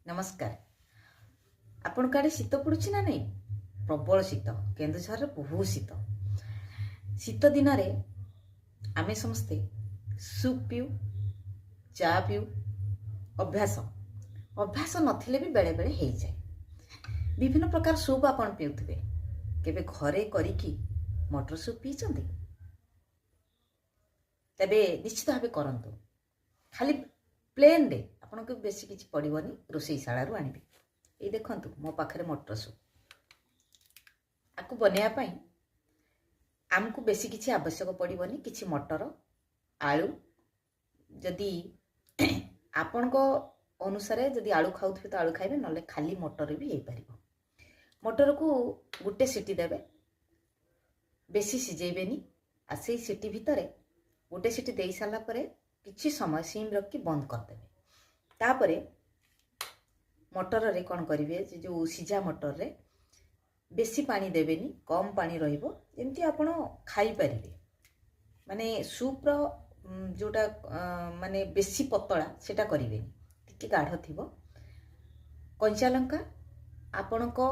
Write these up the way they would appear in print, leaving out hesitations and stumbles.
नमस्कार। आपण काडे शीत पड़ुछि ना नहीं? प्रबल शीत। केन्दुझर बहुत शीत। शीत दिन आमे समस्ते सूप पीऊ, चा पीऊ। अभ्यास अभ्यास नथिले भी बेले बेले हो जाए। विभिन्न प्रकार सूप आपण पीउथिबे। केबे घरे करिकी मटर सूप पीचंती? तबे निश्चित भावे करंतु। खाली प्लेन रे आपनको बेसी किछि पड़िबनी, रोषैशाला रु आनिबे। ये देखंतु मो पाखरे मटर सूप। आकु बनेया पई आमको बेसी किछि आवश्यक पड़िबनी। किछि मटर, आलू, जदि आपनको अनुसार जदि आलू खाउथिबे तो आलू खाइबे, नले खाली मटर भी हेई परिबो। मटर को गुटे सीटी देबे, बेसी सिजेइबेनी। आ सेई सीटी भितरे गोटे सीटी देई साला परे किछि समय सिम रखी बंद कर देबे। तापरे मटर रे कोन करिवे, जो सिजा मटर रे बेसी पानी देबेनी, कम पानी रहिबो, जेमति आपण खाई परिबे। माने सूप रो जोटा माने बेसी पतला सेटा करिवेनी, टिके गाढ़ थिबो। कंचा लंका आपणको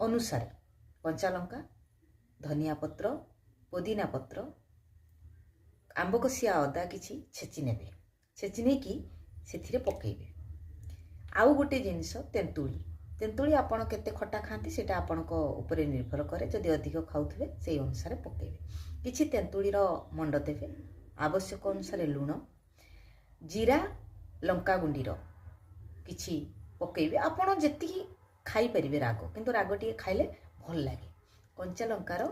अनुसार, कंचा लंका, धनिया पत्र, पुदीना पत्र, आंबकसिया अदा किछि छेची नेबे। छेची नै कि सेथिरे पकेइबे। आउ गोटे जिनिस तेंतुली। तेंतुली आपण केते खट्टा खांती सेटा आपणको ऊपर निर्भर करे। जदि अधिक खाउथिबे सेई अनुसार पकेइबे। किछि तेंतुली रो मंड देबे। आवश्यक अनुसार लूण, जीरा, लंका गुंडी रो किछि पकेइबे। आपण जेति खाई परिबे राग, किंतु राग टिके खाइले भल लागे। कंचा लंकार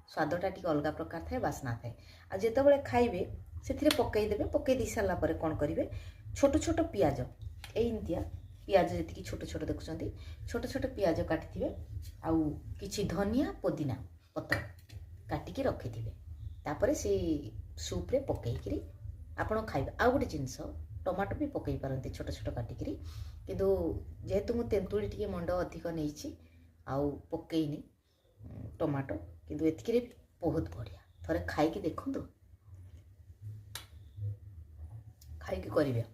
स्वादटा टिके अलगा प्रकार थाए, बास्ना थाए। आ जेतेबेले खाइबे सेथिरे पकेइ देबे। पकेइ दी साला परे कोन करिवे, छोट छोट पियाज, ए इंतिया पियाज जेतिकी छोट छोट देखुछंती, छोट छोट पियाज काटिथिबे। आउ किछि धनिया, पुदीना पत्र काटिकी रखिथिबे। तापरे से सूप रे पकेइकरी आपण खाइबे। आउ गोटे जिनिस, टमाटो भी पकेइ पारंती छोट छोट काटिकरी, किंतु जेहेतु मु तेंतुली टिके मंड अधिक नैछि आउ पकेइनी टमाटो, किंतु एतिकिरे भी बहुत बढ़िया। थरे खाइकी देखंतु, खाइकी करिवे।